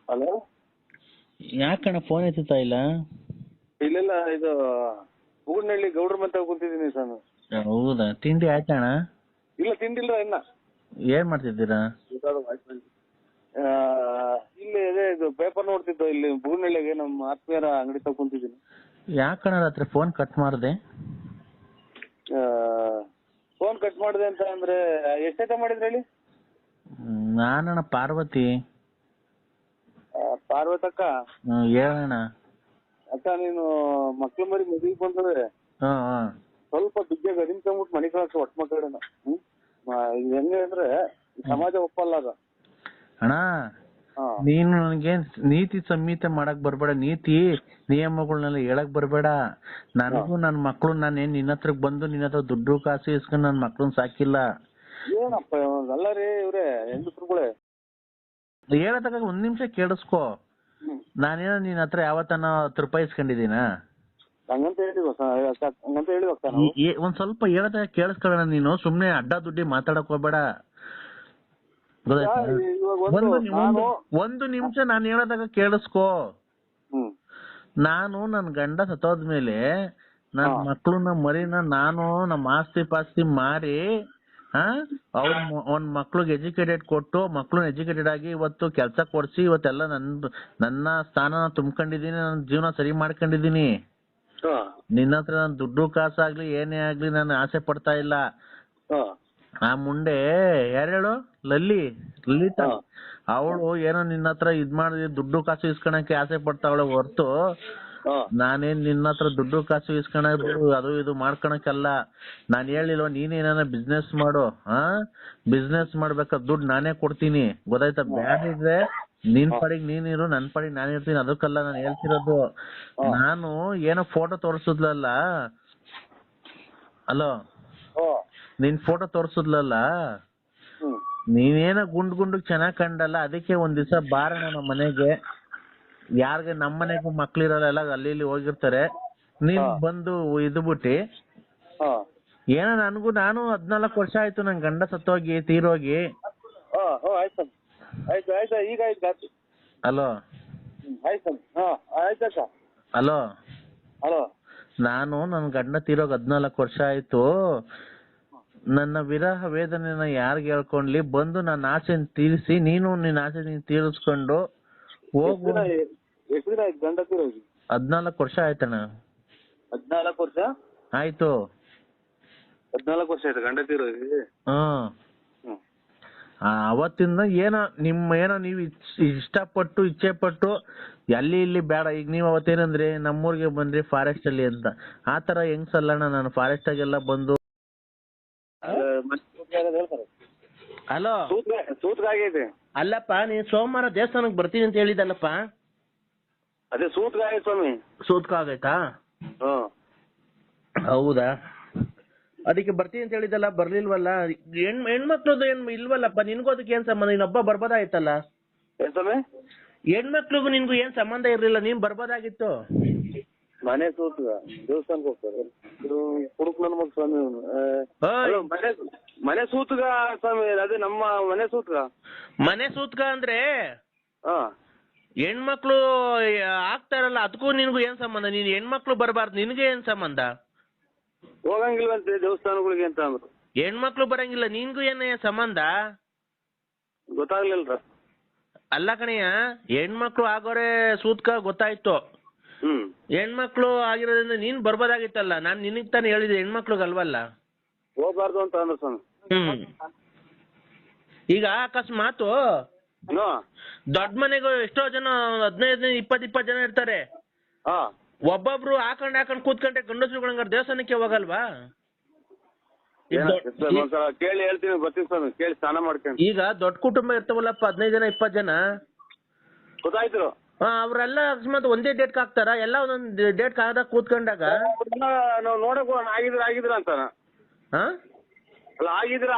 Hello. ಯಾಕಣ್ಣ phone ಎತ್ತುತ್ತಾ ಇಲ್ಲ? ಇಲ್ಲ ಇದು ಬೂಡ್ನಳ್ಳಿ ಗೌಡ್ರ ಮತ್ತೆ ಕೂತಿದ್ದೀನಿ ಸರ್. ಹೌದಾ, ತಿಂಡಿ ಆಯ್ತಣ್ಣ? ಇಲ್ಲ ತಿಂಡಿಲ್ಲ ಇನ್ನ. ಏನ್ ಮಾಡ್ತಿದ್ದೀರಾ? ಇಲ್ಲಿ ಅದೇ ಇದು ಪೇಪರ್ ನೋಡ್ತಿದ್ದು ಇಲ್ಲಿ ಬೂಡ್ನಳ್ಳಿಗೆ ನಮ್ಮ ಆತ್ಮೀಯರ ಅಂಗಡಿ ತಗ ಕುಂತಿದ್ದೀನಿ. ಯಾಕಣ್ಣ ರಾತ್ರಿ ಫೋನ್ ಕಟ್ ಮಾಡಿದೆ? ಫೋನ್ ಕಟ್ ಮಾಡಿದೆ ಅಂತ ಅಂದ್ರೆ ಎಷ್ಟೈತೆ ಮಾಡಿದ್ರಿ ಹೇಳಿ? ನಾನಣ್ಣ ಪಾರ್ವತಿ. ಪಾರ್ವತಕ್ಕ. ಹೇಳಣ್ಣ. ಅಕ್ಕ ನೀನು ಮಕ್ಳು ಮರಿ ಮದುವೆಗೆ ಬಂದ್ರೆ ಸ್ವಲ್ಪ ಬಿಗ್ಗ ಗಡಿನ್ಕೊಂಬಿಟ್ಟು ಮನೆ ಕಳ್ಸ ಒಟ್ಟು ಮಕ್ಕಳನ್ನ. ಹೆಂಗೆ ಅಂದ್ರೆ ಸಮಾಜ ಒಪ್ಪಲ್ಲ ಅದ ಅಣ್ಣ. ನೀನು ನನಗೆ ನೀತಿ ಸಂಹಿತೆ ಮಾಡಕ್ ಬರ್ಬೇಡ, ನೀತಿ ನಿಯಮಗಳನ್ನೆಲ್ಲ ಹೇಳಕ್ ಬರ್ಬೇಡ. ನನಗೂ ನನ್ನ ಮಕ್ಳು ನಾನೇನ್ ನಿನ್ನ ಹತ್ರಕ್ ಬಂದು ನಿನ್ನ ಹತ್ರ ದುಡ್ಡು ಕಾಸು ಇಸ್ಕೊಂಡು ನನ್ನ ಮಕ್ಳನ್ನ ಸಾಕಿಲ್ಲ. ಏನಪ್ಪ ಅಲ್ಲ ರೀ ಇವ್ರೆ ಹೆಂಗಸ್ರುಗಳೇ. ಹೇಳತಕ್ಕ ಒಂದ್ ನಿಮಿಷ ಕೇಳಿಸ್ಕೊ. ನಾನೇನೋ ನಿನ್ನ ಹತ್ರ ಯಾವತ್ತನ 10 ರೂಪಾಯಿ ಇಸ್ಕೊಂಡಿದ್ದೀನ? ಹಂಗಂತ ಹೇಳಿವಕ್ಕ ಒಂದ್ ಸ್ವಲ್ಪ ಹೇಳತಕ್ಕ ಕೇಳಿಸ್ಕೊಳ್ಳೋಣ. ನೀನು ಸುಮ್ನೆ ಅಡ್ಡ ದುಡ್ಡಿ ಮಾತಾಡಕ್ ಹೋಗ್ಬೇಡ. ಒಂದು ನಿಮಿಷ ನಾನು ಹೇಳೋದಾಗ ಕೇಳಿಸ್ಕೊ. ನಾನು ನನ್ ಗಂಡ ಸತ್ತೋದ್ಮೇಲೆ ನನ್ ಮಕ್ಳನ್ನ ಮರಿನ ನಾನು ನಮ್ಮ ಆಸ್ತಿ ಪಾಸ್ತಿ ಮಾರಿ ಅವ್ನ ಮಕ್ಳಿಗೆ ಎಜುಕೇಟೆಡ್ ಕೊಟ್ಟು ಮಕ್ಳನ್ನ ಎಜುಕೇಟೆಡ್ ಆಗಿ ಇವತ್ತು ಕೆಲ್ಸ ಕೊಡ್ಸಿ ಇವತ್ತೆಲ್ಲ ನನ್ನ ಸ್ಥಾನ ತುಂಬ್ಕೊಂಡಿದೀನಿ. ನನ್ನ ಜೀವನ ಸರಿ ಮಾಡ್ಕೊಂಡಿದೀನಿ. ನಿನ್ನ ಹತ್ರ ನಾನು ದುಡ್ಡು ಕಾಸಾಗ್ಲಿ ಏನೇ ಆಗ್ಲಿ ನಾನು ಆಸೆ ಪಡ್ತಾ ಇಲ್ಲ. ಆ ಮುಂಡೆ ಯಾರು ಹೇಳು? ಲಲಿತಾ. ಅವಳು ಏನೋ ನಿನ್ನ ಹತ್ರ ಇದ್ ಮಾಡಿ ದುಡ್ಡು ಕಾಸು ಇಸ್ಕೊಳಕ್ಕೆ ಆಸೆ ಪಡ್ತಾವಳೆ ಹೊರ್ತು ನಾನೇನ್ ನಿನ್ನ ಹತ್ರ ದುಡ್ಡು ಕಾಸು ಇಸ್ಕೊಳಕ್ ಅದು ಇದು ಮಾಡ್ಕೊಳಕ್ಕಲ್ಲ. ನಾನ್ ಹೇಳಿಲ್ವ ನೀನೇನ ಬಿಸ್ನೆಸ್ ಮಾಡು, ಬಿಸ್ನೆಸ್ ಮಾಡ್ಬೇಕಾದ್ರೆ ದುಡ್ಡು ನಾನೇ ಕೊಡ್ತೀನಿ, ಗೊತ್ತಾಯ್ತಾ? ಬ್ಯಾಡಿದ್ರೆ ನಿನ್ ಪಾಡಿಗೆ ನೀನಿರು, ನನ್ ಪಾಡಿಗೆ ನಾನು ಇರ್ತೀನಿ. ಅದಕ್ಕಲ್ಲ ನಾನು ಹೇಳ್ತಿರೋದು. ನಾನು ಏನೋ ಫೋಟೋ ತೋರಿಸಿದ್ಲಲ್ಲ, ಅಲೋ, ನಿನ್ ಫೋಟೋ ತೋರಿಸಿದ್ಲಲ್ಲ, ನೀನೇನೋ ಗುಂಡ್ ಚೆನ್ನಾಗ್ ಕಂಡಲ್ಲ. ಅದಕ್ಕೆ ಒಂದ್ ದಿವಸ ಬಾರಣ ನಮ್ಮ ಮನೆಗೆ. ಯಾರ್ಗೆ ನಮ್ಮ ಮನೆಗೂ ಮಕ್ಳಿರಲ್ಲ, ಎಲ್ಲ ಅಲ್ಲಿ ಇಲ್ಲಿ ಹೋಗಿರ್ತಾರೆ. ನೀನ್ ಬಂದು ಇದ್ಬಿಟ್ಟಿ ಏನೋ ನಾನು 14 ವರ್ಷ ಆಯ್ತು ನನ್ ಗಂಡ ಸತ್ತೋಗಿ ತೀರೋಗಿ. ಹಲೋ ಹಲೋ, ನಾನು ನನ್ ಗಂಡ ತೀರೋಗಿ 14 ವರ್ಷ ಆಯ್ತು. ನನ್ನ ವಿರಹ ವೇದನೆನ ಯಾರ್ಗೆ ಹೇಳ್ಕೊಂಡ್ಲಿ? ಬಂದು ನನ್ನ ಆಸೆನ ತೀರಿಸಿ, ನೀನು ನಿನ್ನ ಆಸೆ ನೀನ್ ತೀರಿಸ್ಕೊಂಡು ಹೋಗು. 14 ವರ್ಷ ಆಯ್ತಣ್ಣ. 14 ವರ್ಷ ಆಯ್ತು. 14 ವರ್ಷ ಆಯ್ತು ಗಂಡ ತೀರೋಗಿ. ಅವತ್ತಿಂದ ಏನೋ ನೀವು ಇಷ್ಟಪಟ್ಟು ಇಚ್ಛೆ ಪಟ್ಟು ಅಲ್ಲಿ ಇಲ್ಲಿ ಬೇಡ. ಈಗ ನೀವ್ ಅವತ್ತೇನಂದ್ರೆ ನಮ್ಮೂರ್ಗೆ ಬಂದ್ರಿ ಫಾರೆಸ್ಟ್ ಅಲ್ಲಿ ಅಂತ. ಆತರ ಹೆಂಗ್ಸಲ್ಲಣ್ಣ. ನಾನು ಫಾರೆಸ್ಟ್ ಆಗೆಲ್ಲ ಬಂದು ಹಲೋ ಸೂತ್ಗಾಗೈತೆ. ಅಲ್ಲಪ್ಪ, ನೀನ್ ಸೋಮವಾರ ದೇವಸ್ಥಾನಕ್ಕೆ ಬರ್ತೀನಿ ಅಂತ ಹೇಳಿದಲ್ಲಪ್ಪ. ಅದೇ ಸೂತ್ಗಾಗೈತೆ ಸ್ವಾಮಿ. ಸೂತ್ಕ ಆಗೈತಾ? ಹೌದಾ? ಅದಕ್ಕೆ ಬರ್ತೀನಿ ಅಂತ ಹೇಳಿದಲ್ಲ, ಬರ್ಲಿಲ್ವಲ್ಲ? ಹೆಣ್ಮಕ್ಳದ್ದು ಇಲ್ವಲ್ಲಪ್ಪ. ನಿನ್ಗೂ ಅದಕ್ಕೆ ಏನ್ ಸಂಬಂಧ? ನೀನೊಬ್ಬ ಬರ್ಬೋದಾಯ್ತಲ್ಲ. ಹೆಣ್ಮಕ್ಳಿಗೂ ನಿನ್ಗೂ ಏನ್ ಸಂಬಂಧ ಇರ್ಲಿಲ್ಲ, ನೀನ್ ಬರ್ಬೋದಾಗಿತ್ತು. ಮನೆ ಸೂತ್ಗ ದೇವಸ್ಥಾನಕ್ಕೆ ಹೋಗ್ತಾರೆ ಕುಡುಕ್ ನನ್ ಮಗ ಸ್ವಾಮಿ. ಮನೆ ಸೂತ್ಗ ಸ್ವಾಮಿ, ಅದೇ ನಮ್ಮ ಮನೆ ಸೂತ್ಗ. ಮನೆ ಸೂತ್ಕ ಅಂದ್ರೆ ಹೆಣ್ಮಕ್ಳು ಆಗ್ತಾರಲ್ಲ, ಅದಕ್ಕೂ ನಿನ್ಗೂ ಏನ್ ಸಂಬಂಧ? ನೀನ್ ಹೆಣ್ಮಕ್ಳು ಬರಬಾರ್ದು, ನಿನ್ಗೆ ಏನ್ ಸಂಬಂಧ? ಹೋಗಂಗಿಲ್ವಂತೆ ದೇವಸ್ಥಾನಗಳಿಗೆ ಅಂತ ಅಂದ್ರು. ಹೆಣ್ಮಕ್ಳು ಬರಂಗಿಲ್ಲ, ನಿನ್ಗೂ ಏನ್ ಸಂಬಂಧ? ಗೊತ್ತಾಗ್ಲಿಲ್ರ. ಅಲ್ಲ ಕಣಯ್ಯ, ಹೆಣ್ಮಕ್ಳು ಆಗೋರೆ ಸೂತ್ಕ ಗೊತ್ತಾಯ್ತು. ಹೆಣ್ಮಕ್ಳು ಆಗಿರೋದ್ರಿಂದ ನೀನ್ ಬರ್ಬೋದಾಗಿತ್ತಲ್ಲ. ನಾನ್ ನಿನಗ್ ತಾನೇ ಹೇಳಿದೆ, ಹೆಣ್ಮಕ್ಳಿಗಲ್ವಲ್ಲ. ಹೋಗ್ಬಾರ್ದು ಅಂತ ಅಂದ್ರು ಸ್ವಾಮಿ. ಈಗ ಅಕಸ್ಮಾತ್ ದೊಡ್ಡ ಮನೆಗೂ ಎಷ್ಟೋ ಜನ 15-20 ಜನ ಇರ್ತಾರೆ. ಒಬ್ಬೊಬ್ರು ಹಾಕೊಂಡ್ ಕೂತ್ಕೊಂಡ್ರೆ ಗಂಡಸ್ರುಗಳಂಗಾರ ದೇವಸ್ಥಾನಕ್ಕೆ ಹೋಗಲ್ವಾ? ಕೇಳಿ ಹೇಳ್ತೀನಿ, ಬರ್ತೀನಿ ಸ್ವಾಮಿ. ಕೇಳಿ ಸ್ನಾನ ಮಾಡ್ಕೊಂಡು. ಈಗ ದೊಡ್ಡ ಕುಟುಂಬ ಇರ್ತಾವಲ್ಲಪ್ಪ, 15-20 ಜನ. ಗೊತ್ತಾಯ್ತು. ಅವ್ರೆಲ್ಲ ಅಕಸ್ಮಾತ್ ಒಂದೇ ಡೇಟ್ ಹಾಕ್ತಾರ? ಎಲ್ಲ ಒಂದೊಂದು ಡೇಟ್ ಆದಾಗ ಕೂತ್ಕೊಂಡಾಗ ನಾವು ನೋಡಕ್ ಹೋಗೋಣ. ಆಗಿದ್ರ ಅಂತಾನ. ಅಲ್ಲ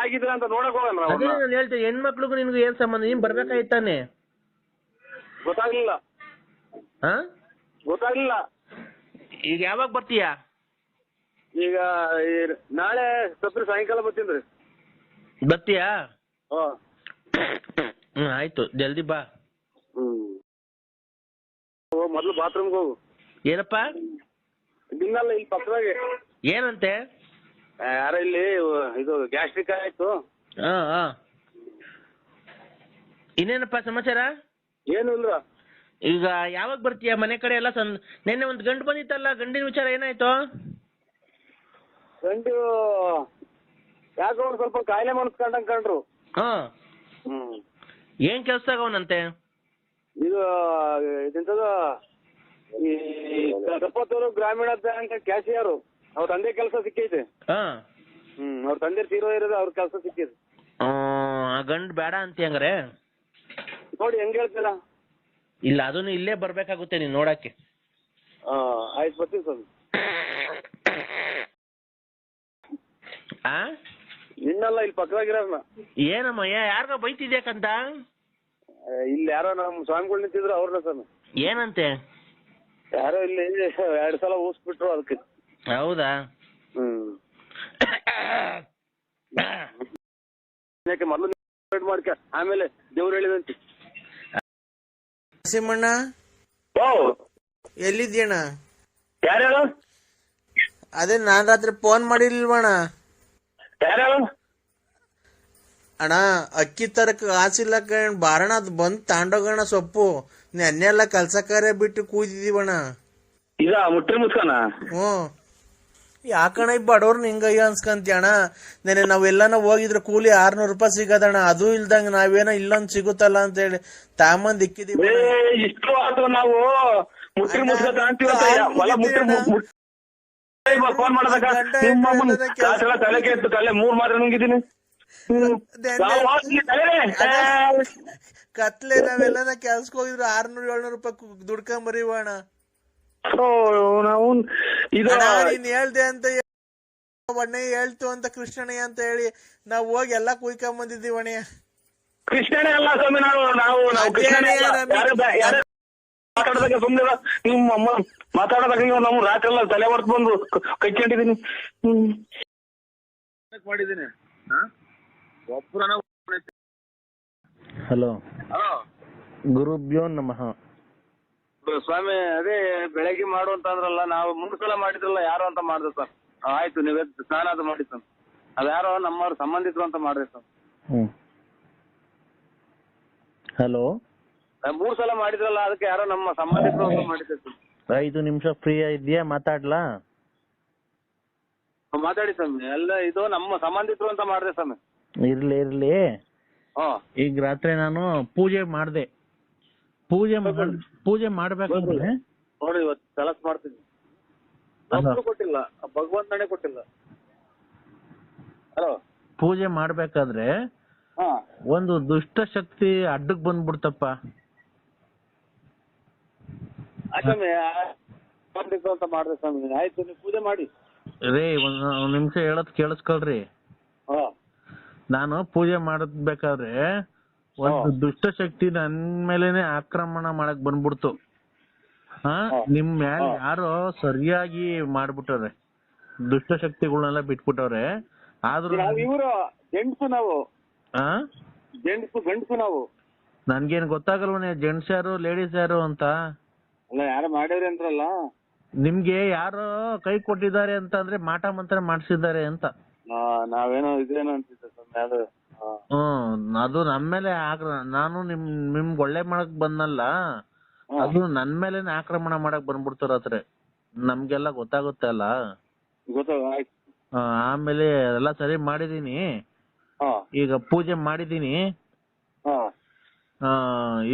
ಆಗಿದ್ರ ಅಂತ ನೋಡಕ್ ಹೋಗೋಣ. ಅದೇ ನಾನು ಹೇಳ್ತೇನೆ, ಹೆಣ್ಮಕ್ಳಿಗೂ ನಿನ್ಗೂ ಏನ್ ಸಂಬಂಧ? ನೀನ್ ಬರ್ಬೇಕಾಯ್ತಾನೆ. ಗೊತ್ತಾಗ್ಲಿಲ್ಲ. ಈಗ ಯಾವಾಗ ಬರ್ತೀಯಾ? ಈಗ ನಾಳೆ ಸಾಯಂಕಾಲ ಬರ್ತೀನಿ. ಬರ್ತೀಯಾ? ಆಯ್ತು, ಜಲ್ದಿ ಬಾ. ಮೊದ್ಲು ಬಾತ್ರೂಮ್ಗೆ ಹೋಗು. ಏನಪ್ಪ ಬಿನ್ನಲ್ಲ ಇಲ್ಲಿ ಪಕ್ಕದಾಗೆ. ಏನಂತೆ? ಯಾರ ಇಲ್ಲಿ ಇದು ಗ್ಯಾಸ್ಟ್ರಿಕ್ ಆಯ್ತು. ಇನ್ನೇನಪ್ಪ ಸಮಾಚಾರ? ಏನು ಇಲ್ಲ. ಈಗ ಯಾವಾಗ ಬರ್ತೀಯ ಮನೆ ಕಡೆ ಎಲ್ಲ? ನಿನ್ನೆ ಒಂದು ಗಂಡು ಬಂದಿತ್ತಲ್ಲ, ಗಂಡಿನ ವಿಚಾರ ಏನಾಯ್ತು? ಗಂಡು ಯಾಕೋ ಒಂದ್ ಸ್ವಲ್ಪ ಕಾಯಿಲೆ ಮನಸ್ಕೊಂಡಂಗ್ ಕಂಡ್ರು. ಏನ್ ಕೆಲ್ಸದಾಗ ಅವನಂತೆ? ಇದು ಇದೆಂತದ ಈ ಕಪ್ಪತ್ತೂರು ಗ್ರಾಮೀಣ ಬ್ಯಾಂಕ್ ಕ್ಯಾಶಿಯರು. ಅವ್ರ ತಂದೆ ಕೆಲಸ ಸಿಕ್ಕೈತೆ. ಅವ್ರ ತಂದೆ ತೀರೋ ಇರೋದು, ಅವ್ರ ಕೆಲಸ ಸಿಕ್ಕಿದೆ. ಆ ಗಂಡ್ ಬೇಡ ಅಂತೀಯ ಹಂಗಾರೆ? ನೋಡಿ ಹೆಂಗ್ ಹೇಳ್ತೀರ? ಇಲ್ಲ, ಅದನ್ನು ಇಲ್ಲೇ ಬರ್ಬೇಕಾಗುತ್ತೆ ನೀನ್ ನೋಡಕ್ಕೆ. ಆಯ್ತು, ಬರ್ತೀವಿ ಸ್ವಾಮಿ. ಇನ್ನಲ್ಲ ಇಲ್ಲಿ ಪಕ್ಕದಾಗಿರೋರ್ನ. ಏನಮ್ಮ ಯಾರಿಗೋ ಬೈತಿದ್ಯಾಕಂತ? ಇಲ್ಲಿ ಯಾರೋ ನಮ್ ಸ್ವಾಮಿಗಳು ನಿಂತಿದ್ರು, ಅವ್ರನ್ನ ಸ್ವಾಮಿ. ಏನಂತೆ? ಯಾರೋ ಇಲ್ಲಿ 2 ಸಲ ಊಸ್ಬಿಟ್ರು ಅದಕ್ಕೆ. ಹೌದಾ? ಮೊದ್ಲು ಮಾಡ್ಕ, ಆಮೇಲೆ ದೇವ್ರು ಹೇಳಿದಂತೆ. ನರಸಿಂಹಣ್ಣ ಎಲ್ಲಿದ್ಯಣ್ಣ? ಯಾರು? ಅದೇ ನಾನ್ ರಾತ್ರಿ ಫೋನ್ ಮಾಡಿಲ್ವಣ್ಣ? ಯಾರು? ಅಣ್ಣ ಅಕ್ಕಿ ತರಕ್ ಆಸಿಲ್ಲ ಕಣ್, ಬಾರಣ ಅದ್ ಬಂದ್ ತಾಂಡೋಗಣ ಸೊಪ್ಪು. ನೆನ್ನೆಲ್ಲ ಕೆಲ್ಸಕ್ಕಾರೆ ಬಿಟ್ಟು ಕೂತಿದೀವಣ್ಣ. ಇದ ಮುಟ್ರಿ ಮುಸ್ಕನ? ಯಾಕಣ ಈ ಬಡವ್ರನ್ನ ಹಿಂಗಯ್ಯ ಅನ್ಸ್ಕಂತೀಯಣ್ಣ? ನೆನೆ ನಾವೆಲ್ಲನ ಹೋಗಿದ್ರೆ ಕೂಲಿ 600 ರೂಪಾಯಿ ಸಿಗದಣ್ಣ. ಅದು ಇಲ್ದಂಗ ನಾವೇನೋ ಇಲ್ಲೊಂದ್ ಸಿಗುತ್ತಲ್ಲ ಅಂತ ಹೇಳಿ ತಾಮಂದ್ ಇಕ್ಕಿದೀವಿ. ಇಷ್ಟು ಆತು ನಾವು ಮುಟ್ರಿ ಮುಸ್ಕ ಫೋನ್ ಮಾಡದಾಗ ತಲೆಗೆ ಎತ್ತು ತಲೆ 3 ಮಾತ್ರ ನುಂಗಿದ್ದೀನಿ. ಕತ್ಲೆ ನಾವೆಲ್ಲನ ಕೆಲ್ಸಕ್ ಹೋಗಿದ್ರು 600-700 ರೂಪಾಯಿ ದುಡ್ಕೊಂಬರಿವಣ. ನಾವು ನೀನ್ ಹೇಳ್ದೆ ಅಂತ ಒಣ್ಣೆ ಹೇಳ್ತು ಅಂತ ಕೃಷ್ಣಣ್ಣ ಅಂತ ಹೇಳಿ ನಾವ್ ಹೋಗಿ ಎಲ್ಲಾ ಕುಯ್ಕೊಂಬಂದಿದ್ದೀವಿ ಅಣ್ಣಯ್ಯ. ಕೃಷ್ಣನೇ ಅಲ್ಲ ಸ್ವಾಮಿ, ನಾವು ಮಾತಾಡೋದಾಗ ಸುಮ್ನೆ ನಿಮ್ಮ ಅಮ್ಮ ಮಾತಾಡೋದಾಗ ನಾವು ರಾತ್ರಿ ಎಲ್ಲ ತಲೆ ಹೊರ್ತು ಬಂದು ಕೈಕೊಂಡಿದೀನಿ ಮಾಡಿದೀನಿ. ಹಲೋ ಗುರುಭ್ಯೋ ನಮಃ. ಸ್ವಾಮಿ ಅದೇ ಬೆಳಗ್ಗೆ ಮಾಡು ಅಂತ ಅಂದ್ರಲ್ಲ, ನಾವು 3 ಸಲ ಮಾಡಿದ್ರಲ್ಲ, ಯಾರು ಅಂತ ಮಾಡ್ದೆ ಸರ್. ಆಯ್ತು, ನೀವೇ ಸ್ನಾನ ಅದು ಮಾಡಿ ಸರ್. ಅದ್ಯಾರೋ ನಮ್ಮವ್ರ ಸಂಬಂಧಿಕರು ಅಂತ ಮಾಡ್ರಿ ಸರ್. ಹಲೋ 3 ಸಲ ಮಾಡಿದ್ರಲ್ಲ, ಅದಕ್ಕೆ ಯಾರೋ ನಮ್ಮ ಸಂಬಂಧಿಕರು ಅಂತ ಮಾಡಿದ್ದೆ ಸರ್. 5 ನಿಮಿಷ ಫ್ರೀ ಇದೆಯಾ? ಮಾತಾಡ್ಲಾ? ಮಾತಾಡಿ ಸ್ವಾಮಿ. ಎಲ್ಲ ಇದು ನಮ್ಮ ಸಂಬಂಧಿಕರು ಅಂತ ಮಾಡ್ದೆ ಸ್ವಾಮಿ. ಇರ್ಲಿ. ಈಗ ರಾತ್ರಿ ನಾನು ಪೂಜೆ ಮಾಡ್ದೆ. ಪೂಜೆ ಮಾಡ್ಬೇಕಂದ್ರೆ ನೋಡಿ, ಇವತ್ತು ಕೆಲಸ ಮಾಡ್ತೀನಿ. ಕೊಟ್ಟಿಲ್ಲ, ಭಗವಂತನೇ ಕೊಟ್ಟಿಲ್ಲ. ಹಲೋ, ಪೂಜೆ ಮಾಡ್ಬೇಕಾದ್ರೆ ಒಂದು ದುಷ್ಟ ಶಕ್ತಿ ಅಡ್ಡಕ್ ಬಂದ್ಬಿಡ್ತಪ್ಪ. ಅಂತ ಮಾಡ್ದೆ ಸ್ವಾಮಿ. ಆಯ್ತು, ನೀವು ಪೂಜೆ ಮಾಡಿ ರೇ. ಒಂದ್ ನಿಮಿಷ ಹೇಳೋದ್ ಕೇಳಿಸ್ಕೊಳ್ರಿ. ನಾನು ಪೂಜೆ ಮಾಡಬೇಕಾದ್ರೆ ಒಂದು ದುಷ್ಟ ಶಕ್ತಿ ನನ್ ಮೇಲೆನೆ ಆಕ್ರಮಣ ಮಾಡಕ್ ಬಂದ್ಬಿಡ್ತು. ನಿಮ್ ಮ್ಯಾಲ ಯಾರೋ ಸರಿಯಾಗಿ ಮಾಡ್ಬಿಟ್ಟವ್ರೆ, ದುಷ್ಟ ಶಕ್ತಿಗಳನ್ನೆಲ್ಲ ಬಿಟ್ಬಿಟ್ಟವ್ರೆ. ಆದ್ರೂ ಇವರು ಜೆಂಟ್ಸು, ನಾವು ಗಂಡಸು ನಾವು. ನನ್ಗೇನ್ ಗೊತ್ತಾಗಲ್ವನೇ ಜೆಂಟ್ಸ್ ಯಾರು ಲೇಡೀಸ್ ಯಾರು ಅಂತ? ಅಲ್ಲ, ಯಾರು ಮಾಡ್ಯಾವ್ರಿ ಅಂತಾರಲ್ಲ. ನಿಮ್ಗೆ ಯಾರೋ ಕೈ ಕೊಟ್ಟಿದ್ದಾರೆ ಅಂತ ಅಂದ್ರೆ ಮಾಟ ಮಂತ್ರ ಮಾಡ್ಸಿದ್ದಾರೆ ಅಂತ. ನಾವೇನೋ ಇದೇನೋ ಅಂತಿದ್ದೆ ಅದು. ಅದು ನನ್ ಮೇಲೆ ನಾನು ನಿಮ್ಗೆ ಒಳ್ಳೆ ಮಾಡಕ್ ಬಂದಲ್ಲ, ಅದು ನನ್ ಮೇಲೆನೆ ಆಕ್ರಮಣ ಮಾಡಕ್ ಬಂದ್ಬಿಡ್ತಾರ. ನಮ್ಗೆಲ್ಲ ಗೊತ್ತಾಗುತ್ತೆ ಅಲ್ಲ. ಆಮೇಲೆ ಎಲ್ಲ ಸರಿ ಮಾಡಿದೀನಿ. ಈಗ ಪೂಜೆ ಮಾಡಿದೀನಿ.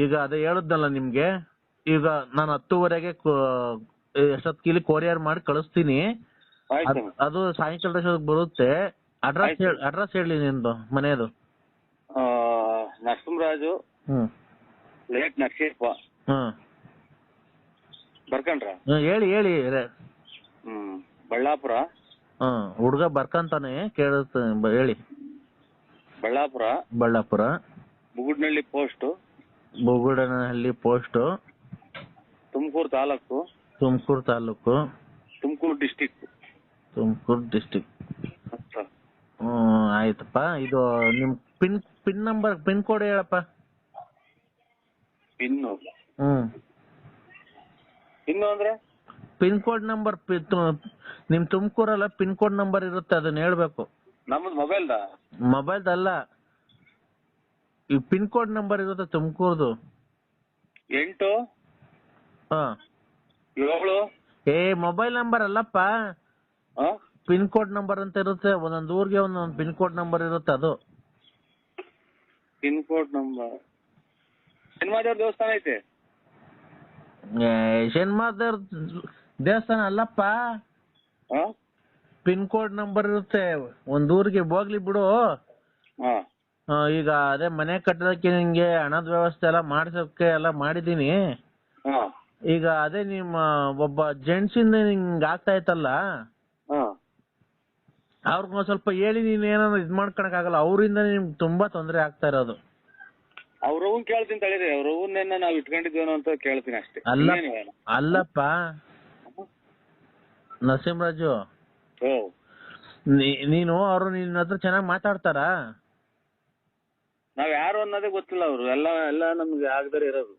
ಈಗ ಅದೇ ಹೇಳುದ್ನಲ್ಲ ನಿಮ್ಗೆ, ಈಗ ನಾನು 10:30ಗೆ ಎಷ್ಟೊತ್ತಿಗೆ ಕೊರಿಯರ್ ಮಾಡಿ ಕಳಿಸ್ತೀನಿ. ಅದು ಸಾಯಂಕಾಲ ಬರುತ್ತೆ. ಅಡ್ರೆಸ್ ಹೇಳಿ ನಿಂದು ಮನೆಯದು. ನರಸಿಂಹರಾಜು ಲೇಟ್ ನರಸಿಂಹಪ್ಪ. ಬರ್ಕಂಡ್ರ? ಹೇಳಿ. ಬಳ್ಳಾಪುರ. ಹುಡ್ಗ ಬರ್ಕಂತಾನೆ ಕೇಳುತ್ತ, ಹೇಳಿ. Ballapura Bugudanahalli post, Tumakuru taluk, Tumakuru district. ಆಯ್ತಪ್ಪ. ಇದು ನಿಮ್ ಪಿನ್ ನಂಬರ್, ಪಿನ್ ಕೋಡ್ ಹೇಳಪ್ಪ. ಪಿನ್ ಇನ್ನು ಅಂದ್ರೆ ಪಿನ್ ಕೋಡ್ ನಂಬರ್ ನಿಮ್ ತುಮಕೂರಲ್ಲ ಪಿನ್ ಕೋಡ್ ನಂಬರ್ ಇರುತ್ತೆ, ಅದನ್ನ ಹೇಳ್ಬೇಕು. ನಮ್ದು ಮೊಬೈಲ್ದಲ್ಲ, ಈ ಪಿನ್ ಕೋಡ್ ನಂಬರ್ ಇರುತ್ತೆ ತುಮಕೂರ್ದು. 8 ಹಾ 7 ಮೊಬೈಲ್ ನಂಬರ್ ಅಲ್ಲಪ್ಪ, ಪಿನ್ ಕೋಡ್ ನಂಬರ್ ಅಂತ ಇರುತ್ತೆ. ಒಂದೊಂದು ಊರಿಗೆ ಒಂದೊಂದು ಪಿನ್ ಕೋಡ್ ನಂಬರ್ ಇರುತ್ತೆ, ಅದು ಪಿನ್ ಕೋಡ್ ನಂಬರ್. ಶನಿವಾರ ದೇವಸ್ಥಾನ ಐತೆ. ಶನಿವಾರ ದೇವಸ್ಥಾನ ಅಲ್ಲಪ್ಪ, ಪಿನ್ ಕೋಡ್ ನಂಬರ್ ಇರುತ್ತೆ. ಒಂದ್ ಊರಿಗೆ ಹೋಗ್ಲಿ ಬಿಡು. ಈಗ ಅದೇ ಮನೆ ಕಟ್ಟೋದಕ್ಕೆ ನಿಂಗೆ ಹಣದ ವ್ಯವಸ್ಥೆ ಎಲ್ಲ ಮಾಡ್ಸೋಕೆ ಎಲ್ಲ ಮಾಡಿದೀನಿ. ಈಗ ಅದೇ ನಿಮ್ಮ ಒಬ್ಬ ಜೆಂಟ್ಸ್ ಇಂದ ನಿಂಗೆ ಆಗ್ತಾ ಇತ್ತಲ್ಲ, ಅವ್ರಿಗೊಂದ್ ಸ್ವಲ್ಪ ಹೇಳಿ ನೀನ್ ಏನಾದ್ರು ಇದ್ ಮಾಡ್ಕೊಳಕ್ ಆಗಲ್ಲ, ಅವರಿಂದ ನಿಮ್ಗೆ ತುಂಬಾ ತೊಂದರೆ ಆಗ್ತಾ ಇರೋದು. ಅವ್ರವ್ನ್ ಕೇಳ್ತೀನಿ ತಡೀರಿ, ಅವ್ರವ್ನ ನಾವ್ ಇಟ್ಕೊಂಡಿದ್ದೇನೋ ಅಂತ ಕೇಳ್ತೀನಿ ಅಷ್ಟೇ. ಅಲ್ಲಪ್ಪ ನರಸಿಂಹರಾಜು, ನೀನು ಅವರು ನಿನ್ನ ಹತ್ರ ಚೆನ್ನಾಗಿ ಮಾತಾಡ್ತಾರ? ನಾವ್ ಯಾರು ಅನ್ನೋದೇ ಗೊತ್ತಿಲ್ಲ. ಅವ್ರು ಎಲ್ಲ ನಮ್ಗೆ ಆಗದಾರೆ ಇರೋದು.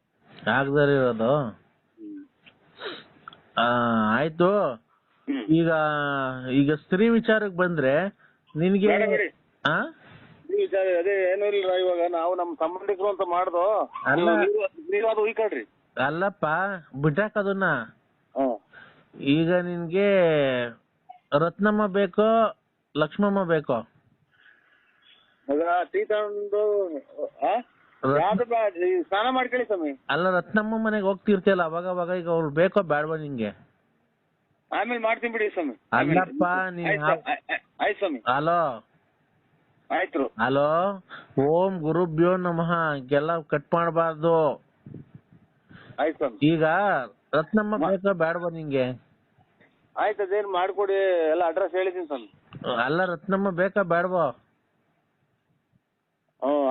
ಆಯ್ತು. ಈಗ ಸ್ತ್ರೀ ವಿಚಾರಕ್ಕೆ ಬಂದ್ರೆ ನಿನ್ಗೆ ವಿಚಾರ ಅದೇ ಏನೂ ಇಲ್ಲ. ಇವಾಗ ನಾವು ನಮ್ಮ ಸಂಬಂಧಿಕರು ಅಂತ ಮಾಡ್ದು, ನೀವು ಅದು ಉಯ್ಕೊಳ್ರಿ. ಅಲ್ಲಪ್ಪ ಬಿಟ್ಟಾಕದನ್ನ. ಈಗ ನಿನ್ಗೆ ರತ್ನಮ್ಮ ಬೇಕೋ ಲಕ್ಷ್ಮಮ್ಮ ಬೇಕೋ? ಟೀ ತಗೊಂಡು ಸ್ನಾನ ಮಾಡ್ಕೊಳ್ಳಿ ಸ್ವಾಮಿ. ಅಲ್ಲ, ರತ್ನಮ್ಮ ಮನೆಗೆ ಹೋಗ್ತಿರ್ತಿಯಲ್ಲ ಅವಾಗ ಅವಾಗ, ಈಗ ಅವ್ರು ಬೇಕೋ ಬೇಡವಾ ನಿಂಗೆ? ಆಮೇಲೆ ಮಾಡ್ತೀನಿ ಬಿಡಿ ಸ್ವಾಮಿ. ಅಲ್ಲಪ್ಪ ಆಯ್ತು ಸ್ವಾಮಿ. ಹಲೋ ಆಯ್ತು. ಹಲೋ, ಓಂ ಗುರುಭ್ಯೋ ನಮಃ ಎಲ್ಲ ಕಟ್ ಮಾಡಬಾರ್ದು. ಆಯ್ತು ಸ್ವಾಮಿ. ಈಗ ರತ್ನಮ್ಮ ಬೇಕೋ ಬೇಡವಾ ನಿಂಗೆ? ಆಯ್ತು, ಅದೇನ್ ಮಾಡ್ಕೊಡಿ, ಎಲ್ಲ ಅಡ್ರೆಸ್ ಹೇಳಿದೀನಿ ಸ್ವಾಮಿ. ಅಲ್ಲ, ರತ್ನಮ್ಮ ಬೇಕೋ ಬೇಡವೋ?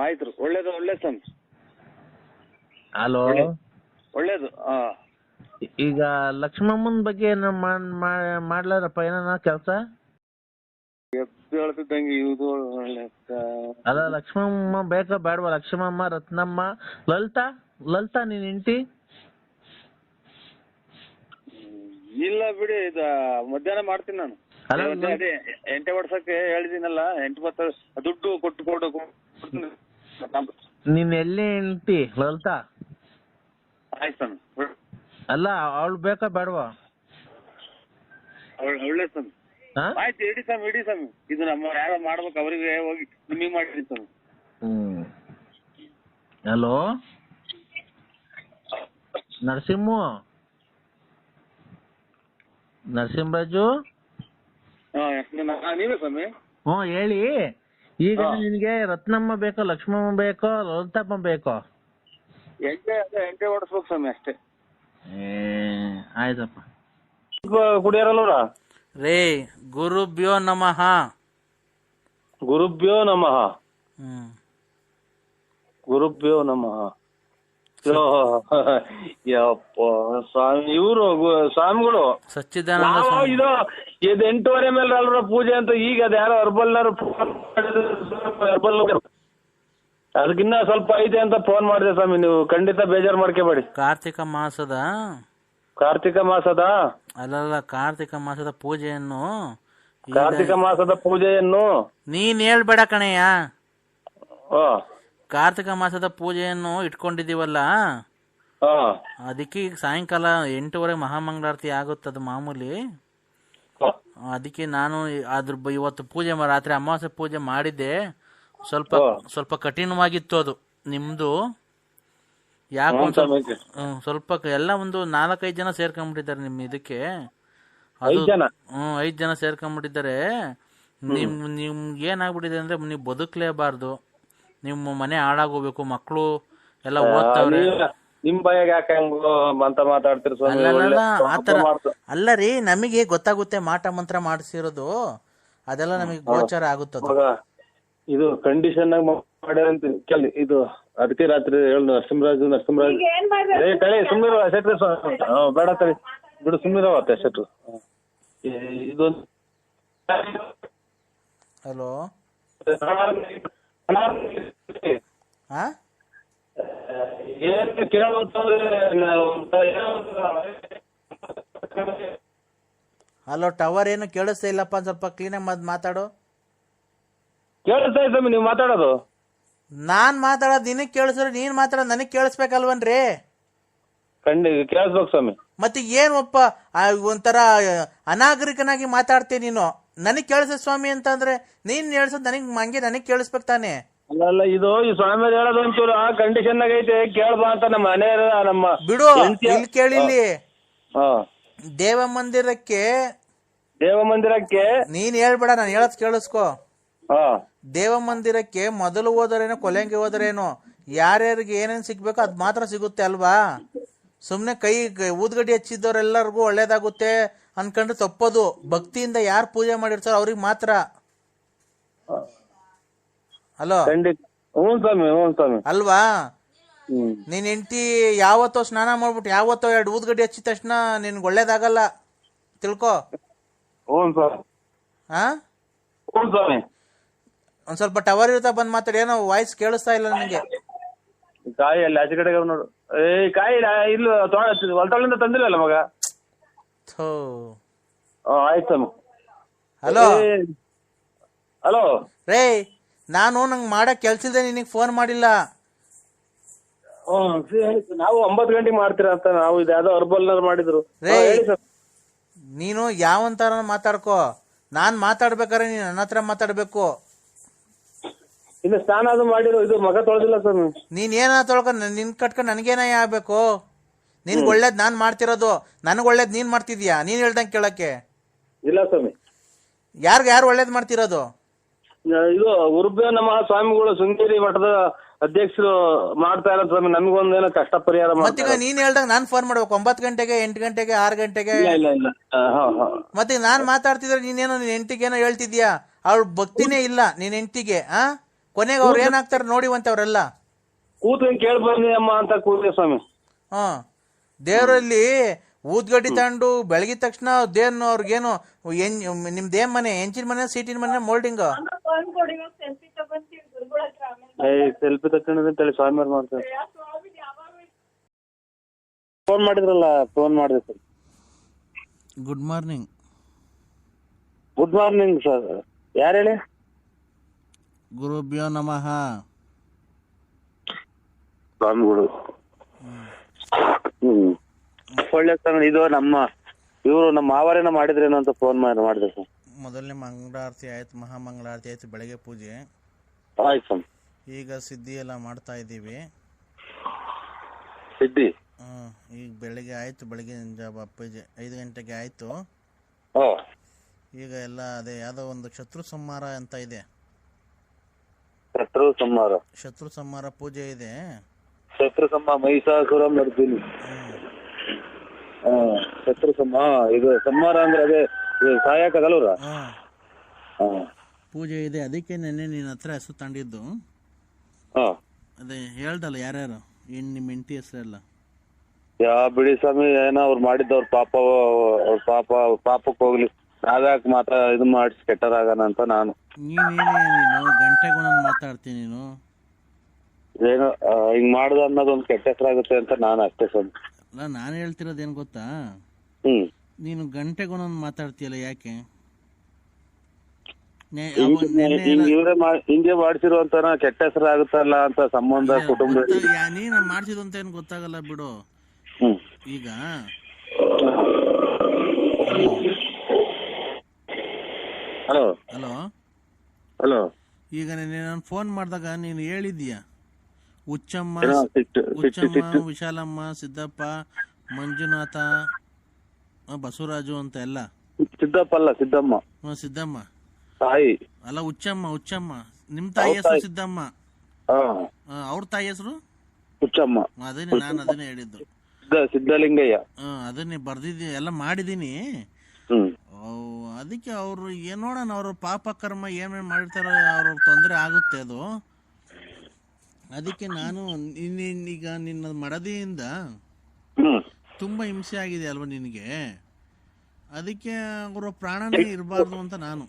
ಆಯ್ತು, ಒಳ್ಳೇದು ಸ್ವಾಮಿ. ಹಲೋ, ಒಳ್ಳೇದು. ಈಗ ಲಕ್ಷ್ಮಮ್ಮನ ಬಗ್ಗೆ ಮಾಡ್ಲಾರಪ್ಪ ಏನ ಕೆಲಸ? ಹೇಳ್ತಿದ್ದಂಗೆ ಇದು ಅಲ್ಲ, ಲಕ್ಷ್ಮಮ್ಮ ಬೇಕೋ ಬೇಡವಾ? ಲಕ್ಷ್ಮಮ್ಮ, ರತ್ನಮ್ಮ, ಲಲಿತಾ ನೀನ್ ಹೆಂಡತಿ? ಇಲ್ಲ ಬಿಡಿ, ಮಧ್ಯಾಹ್ನ ಮಾಡ್ತೀನಿ ನಾನು. ಅದೇ ಎಂಟೆ ಹೊಡ್ಸಕ್ಕೆ ಹೇಳಿದೀನಲ್ಲ, 8 ದುಡ್ಡು ಕೊಟ್ಟು ನೀನ್ ಎಲ್ಲಿ ಹೆಂಡತಿ ಲಲಿತಾ? ಆಯ್ತು ಸ್ವಾಮಿ. ಅಲ್ಲ, ಅವಳು ಬೇಕೋ ಬೇಡವಾ? ಒಳ್ಳೆ ಸ್ವಾಮಿ. ಆಯ್ತು, ಇಡಿ ಸ್ವಾಮಿ. ಇದು ನಮ್ಮ ಯಾರೋ ಮಾಡ್ಬೇಕು, ಅವರಿಗೆ ಹೋಗಿ ನಿಮಗೆ ಮಾಡಿರಿ ಸ್ವಾಮಿ. ಹಲೋ ನರಸಿಂಹರಾಜು, ನೀವೇ ಸ್ವಾಮಿ? ಹೇಳಿ. ಈಗ ನಿನ್ಗೆ ರತ್ನಮ್ಮ ಬೇಕೋ ಲಕ್ಷ್ಮಮ್ಮ ಬೇಕೋ ಲಲಿತಮ್ಮ ಬೇಕೋ? ಎಂಟೆ ಓಡಿಸ್ಬೇಕು ಸ್ವಾಮಿ ಅಷ್ಟೇ. ಆಯ್ತಪ್ಪ. ಕುಡಿಯಾರಲ್ಲ ರೇ, ಗುರುಭ್ಯೋ ನಮಃ. ಗುರುಭ್ಯೋ ನಮಃ. ಗುರುಭ್ಯೋ ನಮಃ. ಸ್ವಾಮಿ, ಇವರು ಸ್ವಾಮಿಗಳು ಸಚ್ಚಿದಾನಂದ. ಇದು 8:30 ಮೇಲೆ ಅಲ್ರ ಪೂಜೆ ಅಂತ. ಈಗ ಅದ ಯಾರೋ ಅರ್ಬಲ್ನರು ಅದಕ್ಕಿನ್ನ ಸ್ವಲ್ಪ ಐತೆ ಅಂತ ಫೋನ್ ಮಾಡಿದೆ ಸ್ವಾಮಿ. ನೀವು ಖಂಡಿತ ಬೇಜಾರು ಮಾಡ್ಕೋಬೇಡಿ. ಕಾರ್ತಿಕ ಮಾಸದ ಅಲ್ಲಲ್ಲ, ಕಾರ್ತಿಕ ಮಾಸದ ಪೂಜೆಯನ್ನು ನೀನ್ ಹೇಳ್ಬೇಡ ಕಣಯ್ಯ. ಕಾರ್ತಿಕ ಮಾಸದ ಪೂಜೆಯನ್ನು ಇಟ್ಕೊಂಡಿದೀವಲ್ಲ, ಅದಕ್ಕೆ ಈಗ ಸಾಯಂಕಾಲ 8:30 ಮಹಾಮಂಗಳಾರತಿ ಆಗುತ್ತದ ಮಾಮೂಲಿ. ಅದಕ್ಕೆ ನಾನು ಇವತ್ತು ಪೂಜೆ ರಾತ್ರಿ ಅಮಾವಾಸ್ಯೆ ಪೂಜೆ ಮಾಡಿದ್ದೆ. ಸ್ವಲ್ಪ ಕಠಿಣವಾಗಿತ್ತು ಅದು ನಿಮ್ದು. ಯಾಕೆ ಸ್ವಲ್ಪ ಎಲ್ಲ ಒಂದು 4-5 ಜನ ಸೇರ್ಕೊಂಡ್ಬಿಟ್ಟಿದ್ದಾರೆ ನಿಮ್ ಇದಕ್ಕೆ. 5 ಜನ ಸೇರ್ಕೊಂಡ್ಬಿಟ್ಟಿದ್ದಾರೆ. ನಿಮ್ಗೆ ಏನಾಗ್ಬಿಟ್ಟಿದೆ ಅಂದ್ರೆ, ನೀವು ಬದುಕಲೇಬಾರ್ದು, ನಿಮ್ಮ ಮನೆ ಹಾಳಾಗೋಗ್ಬೇಕು, ಮಕ್ಕಳು ಎಲ್ಲ ಓದ್ತಾವ್ರೆ. ನಿಮ್ ಬಾಯಾಗ ಯಾಕೆ ಅಂತ ಮಾತಾಡ್ತಿರ? ಆತರ ಅಲ್ಲ ರೀ, ನಮಗೆ ಗೊತ್ತಾಗುತ್ತೆ ಮಾಟ ಮಂತ್ರ ಮಾಡಿಸಿರೋದು, ಅದೆಲ್ಲ ನಮಗೆ ಗೋಚಾರ ಆಗುತ್ತದೆ. ಇದು ಕಂಡೀಷನ್ ಆಗಿ ಮಾಡ್ಯಾರಂತ ಇದು. ಅದಕ್ಕೆ ರಾತ್ರಿ ಹೇಳು ನರಸಿಂಹರಾಜು ತಳಿ ಸುಮ್ಮನೆ ಶೆಟ್ರು ಬೇಡ ತಳಿ ಬಿಡು, ಸುಮ್ಮನೆ ಶೆಟ್ರು. ಇದೊಂದು ಹಲೋ, ಏನು ಕೇಳುವಂತಂದ್ರೆ ಹಲೋ, ಟವರ್ ಏನು ಕೇಳಿಸ್ತಾ ಇಲ್ಲಪ್ಪ, ಸ್ವಲ್ಪ ಕ್ಲೀನಾಗಿ ಮಾತಾಡು. ಕೇಳಿಸ್ತಾ ಸ್ವಾಮಿ ನೀವು ಮಾತಾಡೋದು. ನಾನ್ ಮಾತಾಡೋದು ನಿನಗ್ ಕೇಳಿಸಿದ್ರೆ ನೀನ್ ಮಾತಾಡೋದು ನನಗ್ ಕೇಳಿಸ್ಬೇಕಲ್ವನ್ರಿ? ಖಂಡಿತ ಕೇಳಿಸ್ಬೇಕು ಸ್ವಾಮಿ. ಮತ್ತೆ ಏನು ಒಪ್ಪ ಒಂಥರ ಅನಾಗರಿಕನಾಗಿ ಮಾತಾಡ್ತೀನಿ ನೀನು. ನನಗ್ ಕೇಳಿಸ ಸ್ವಾಮಿ ಅಂತ ಅಂದ್ರೆ ನೀನ್ ಹೇಳ್ಸೋದ್ ನನಗ್ ಕೇಳಿಸ್ಬೇಕು ತಾನೆ. ಅಲ್ಲ ಇದು ಈ ಸ್ವಾಮಿ ಹೇಳೋದು ಒಂಚೂರು ಆ ಕಂಡೀಷನ್ ಐತೆ, ಕೇಳ್ಬಾ ಅಂತ ನಮ್ಮ ಮನೆ ನಮ್ಮ ಬಿಡು. ಇಲ್ಲಿ ಕೇಳಿಲ್ಲಿ, ದೇವ ಮಂದಿರಕ್ಕೆ ನೀನ್ ಹೇಳ್ಬೇಡ, ನಾನು ಹೇಳೋದ್ ಕೇಳಿಸ್ಕೊ. ದೇವ ಮಂದಿರಕ್ಕೆ ಮೊದಲು ಹೋದರೇನೋ ಕೊಲೆಂಗೆ ಹೋದರೇನೋ ಯಾರ್ಯಾರಿಗೆ ಏನೇನ್ ಸಿಗ್ಬೇಕೋ ಅದ್ ಮಾತ್ರ ಸಿಗುತ್ತೆ ಅಲ್ವಾ? ಸುಮ್ನೆ ಕೈ ಊದ್ಗಡ್ಡಿ ಹಚ್ಚಿದವ್ರೆಲ್ಲರಿಗೂ ಒಳ್ಳೇದಾಗುತ್ತೆ ಅನ್ಕೊಂಡ್ರೆ ತಪ್ಪದು. ಭಕ್ತಿಯಿಂದ ಯಾರು ಪೂಜೆ ಮಾಡಿರ್ತಾರೋ ಅವ್ರಿಗೆ ಮಾತ್ರ. ಹಲೋ, ಅಲ್ವಾ? ನೀನ್ ಹೆಂಡತಿ ಯಾವತ್ತೋ ಸ್ನಾನ ಮಾಡ್ಬಿಟ್ಟು ಯಾವತ್ತೋ 2 ಊದ್ಗಡ್ಡಿ ಹಚ್ಚಿದ ತಕ್ಷಣ ನಿನ್ಗೆ ಒಳ್ಳೇದಾಗಲ್ಲ, ತಿಳ್ಕೊ. ಒಂದ್ ಸ್ವಲ್ಪ ಟವರ್ ಇರ್ತಾ ಬಂದ್ ಮಾತಾಡಿ. ಏನೋ ವಾಯ್ಸ್ ಕೇಳಿಸ್ತಾ ಇಲ್ಲ ನನಗೆ. ಕಾಯಿ ಅಲ್ಲಿ ಆಚೆ ಕಡೆ ನೋಡು. ಕಾಯಿ ಇಲ್ಲ ಹೊಲತಳಿಂದ ತಂದಿಲ್ಲ ಮಗ. ಆಯ್ತು. ಹಲೋ ಹಲೋ ರೇ, ನಾನು ನಂಗೆ ಮಾಡಕ್ ಕೆಲ್ಸ ಇಲ್ದೆ ನಿನಗೆ ಫೋನ್ ಮಾಡಿಲ್ಲ. ನಾವು 9 ಗಂಟೆಗೆ ಮಾಡ್ತೀರಾ ಅಂತ ನಾವು ಇದು ಯಾವ್ದೋ ಅರ್ಬಲ್ನವ್ರು ಮಾಡಿದ್ರು. ರೇ, ನೀನು ಯಾವಂತಾರ ಮಾತಾಡ್ಕೋ. ನಾನ್ ಮಾತಾಡ್ಬೇಕಾರೆ ನೀನ್ ನನ್ನ ಹತ್ರ ಮಾತಾಡ್ಬೇಕು. ಇನ್ನು ಸ್ನಾನ ಅದು ಮಾಡಿರೋ, ಇದು ಮಗ ತೊಳೆದಿಲ್ಲ ಸ್ವಾಮಿ. ನೀನ್ ಏನ ತೊಳ್ಕೊ, ನಿನ್ ಕಟ್ಕೊಂಡ್ ನನ್ಗೇನ ಆಗ್ಬೇಕು? ನಿನ್ಗೆ ಒಳ್ಳೇದ್ ನಾನ್ ಮಾಡ್ತಿರೋದು, ನನಗ್ ಒಳ್ಳೇದ್ ನೀನ್ ಮಾಡ್ತಿದ್ಯಾ? ನೀನ್ ಹೇಳ್ದಂಗೆ ಕೇಳಕ್ಕೆ ಇಲ್ಲ ಸ್ವಾಮಿ. ಯಾರು ಒಳ್ಳೇದ್ ಮಾಡ್ತಿರೋದು? ಇದು ಉರ್ಬೆ ನಮ್ಮ ಸ್ವಾಮಿಗಳು ಶೃಂಗೇರಿ ಮಠದ ಅಧ್ಯಕ್ಷರು ಮಾಡ್ತಾ ಇರೋ ಸ್ವಾಮಿ. ನಮಗೊಂದೇನೋ ಕಷ್ಟ ಪರಿಹಾರ. ಮತ್ತೀಗ ನೀನ್ ಹೇಳ್ದಂಗ ನಾನ್ ಫೋನ್ ಮಾಡ್ಬೇಕು 9 ಗಂಟೆಗೆ, 8 ಗಂಟೆಗೆ, 6 ಗಂಟೆಗೆ? ಮತ್ತೆ ನಾನ್ ಮಾತಾಡ್ತಿದ್ರೆ ನೀನೇನೋ ನಿನ್ ಹೆಂಡತಿಗೇನೋ ಹೇಳ್ತಿದ್ಯಾ? ಅವ್ಳ ಭಕ್ತಿನೇ ಇಲ್ಲ ನಿನ್ ಹೆಂಡತಿಗೆ. ಕೊನೆಗೆ ಅವ್ರು ಏನಾಗ್ತಾರ ನೋಡಿವಂತೆ ಅವರೆಲ್ಲ. ಕೂತ್ಕೊಂಡು ಕೇಳಿ ಬನ್ನಿ ಅಮ್ಮ ಅಂತ ಕೂತ್ರೆ ಸ್ವಾಮಿ. ದೇವರಲ್ಲಿ ಊದ್ಗಡ್ಡಿ ತಗೊಂಡು ಬೆಳಗಿದ ತಕ್ಷಣ ದೇವ್ರನ್ನ ಅವ್ರಿಗೇನು ನಿಮ್ದೇನ್ ಮನೆ? ಹೆಂಚಿನ ಮನೆ, ಸೀಟಿನ ಮನೆ, ಮೋಲ್ಡಿಂಗ್? ಸೆಲ್ಫಿ ತಗೊಂಡು ಸ್ವಾಮಿ ಅವ್ರು ಮಾಡ್ತಾರೆ. ಫೋನ್ ಮಾಡಿದ್ರಲ್ಲ, ಫೋನ್ ಮಾಡಿದೆ sir. Good morning. Good morning sir. ಯಾರು ಹೇಳಿ? ಗುರುಭ್ಯೋ ನಮಃ. ಸ್ವಾಮಿಗಳು. ಒಳ್ಳೆ ಸರ್. ಇದು ಇವರು ನಮ್ಮ ಮಾವರೇನ ಮಾಡಿದ್ರೇನೋ ಅಂತ ಫೋನ್ ಮಾಡಿದೆ ಸರ್. ಮೊದಲನೇ ಮಂಗಳಾರತಿ ಆಯ್ತು, ಮಹಾಮಂಗಳಾರತಿ ಆಯ್ತು, ಬೆಳಗ್ಗೆ ಪೂಜೆ ಆಯ್ತು ಸರ್. ಈಗ ಸಿದ್ಧಿ ಎಲ್ಲ ಮಾಡ್ತಾ ಇದ್ದೀವಿ. ಸಿದ್ಧಿ ಈಗ ಬೆಳಿಗ್ಗೆ ಆಯ್ತು, ಬೆಳಗಿನ ಪೂಜೆ 5 ಗಂಟೆಗೆ ಆಯ್ತು. ಈಗ ಎಲ್ಲ ಅದೇ ಯಾವ್ದೋ ಒಂದು ಶತ್ರು ಸಂಹಾರ ಅಂತ ಇದೆ. ಶತ್ರು ಸಂಹಾರ ಪೂಜೆ ಇದೆ. ಶತ್ರು ಸಂಹಾರ ಮಹಿಷಾಸುರ ಮರ್ದಿನಿ. ಶತ್ರು ಸಂಹಾರ, ಇದು ಸಂಹಾರ ಅಂದ್ರೆ ಅದೇ ಸಹಾಯಕದಲ್ವ್ರ? ಪೂಜೆ ಇದೆ. ಅದಕ್ಕೆ ನೆನ್ನೆ ನಿನ್ನ ಹತ್ರ ಹೆಸರು ತಂದಿದ್ದು. ಅದೇ ಹೇಳ್ದಲ್ಲ ಯಾರ್ಯಾರು ನಿಮ್ಮ ಹೆಂಡತಿ ಹೆಸರೆಲ್ಲ. ಬಿಡಿ ಸ್ವಾಮಿ, ಏನೋ ಅವ್ರು ಮಾಡಿದ್ದವ್ರ ಪಾಪಕ್ಕೆ ಹೋಗ್ಲಿ, ನಾವ್ಯಾಕೆ ಇದು ಮಾಡಿಸಿ ಕೆಟ್ಟರಾಗಣ ಅಂತ ನಾನು. ನೀನು ಗಂಟೆಗೂ ನಾನು ಮಾತಾಡ್ತೀನಿ. ನೀನು ಏನೋ ಹಿಂಗ್ ಮಾಡುದ ಅನ್ನೋದೊಂದು ಕೆಟ್ಟ ಹೆಸರಾಗುತ್ತೆ ಅಂತ ನಾನು ಅಷ್ಟೇ ಸ್ವಾಮಿ. ಅಲ್ಲ, ನಾನು ಹೇಳ್ತಿರೋದು ಏನ್ ಗೊತ್ತಾ? ನೀನು ಗಂಟೆಗೂ ನಾನು ಮಾತಾಡ್ತೀಯಲ್ಲ, ಯಾಕೆ? ಹಿಂಗೆ ಮಾಡ್ಸಿರುವಂತ ಕೆಟ್ಟ ಹೆಸರಾಗುತ್ತಲ್ಲ ಅಂತ ಸಂಬಂಧ ಕುಟುಂಬ. ನೀನ್ ಮಾಡ್ಸಿದ್ ಅಂತ ಏನ್ ಗೊತ್ತಾಗಲ್ಲ ಬಿಡು. ಈಗ ಹಲೋ ಹಲೋ ಹಲೋ ಈಗ ನಾನು ಫೋನ್ ಮಾಡಿದಾಗ ನೀನು ಹೇಳಿದ್ಯಾ ಉಚ್ಚಮ್ಮ, ವಿಶಾಲಮ್ಮ, ಸಿದ್ದಪ್ಪ, ಮಂಜುನಾಥ, ಬಸವರಾಜು ಅಂತ ಎಲ್ಲ. ಸಿದ್ದಪ್ಪ ಅಲ್ಲ, ಸಿದ್ದಮ್ಮ. ಸಿದ್ದಮ್ಮ ತಾಯಿ ಅಲ್ಲ, ಉಚ್ಚಮ್ಮ. ನಿಮ್ ತಾಯಿ ಹೆಸರು ಸಿದ್ದಮ್ಮ, ಅವ್ರ ತಾಯಿ ಹೆಸರು ಉಚ್ಚಮ್ಮ. ನಾನು ಅದನ್ನೇ ಹೇಳಿದ್ದು, ಸಿದ್ದಲಿಂಗಯ್ಯ. ಅದನ್ನೇ ಬರ್ದಿದ್ದೀನಿ, ಎಲ್ಲ ಮಾಡಿದೀನಿ. ಅದಕ್ಕೆ ಅವ್ರು ನೋಡೋಣ, ಅವ್ರ ಪಾಪ ಕರ್ಮ ಏನೇನ್ ಮಾಡಿರ್ತಾರೋ ಅವ್ರ ತೊಂದರೆ ಆಗುತ್ತೆ ಅದು. ಅದಕ್ಕೆ ನಾನು ಈಗ ನಿನ್ನ ಮಡದಿಯಿಂದ ತುಂಬಾ ಹಿಂಸೆ ಆಗಿದೆ ಅಲ್ವಾ ನಿನಗೆ? ಅದಕ್ಕೆ ಅವರ ಪ್ರಾಣನೇ ಇರಬಾರ್ದು ಅಂತ ನಾನು.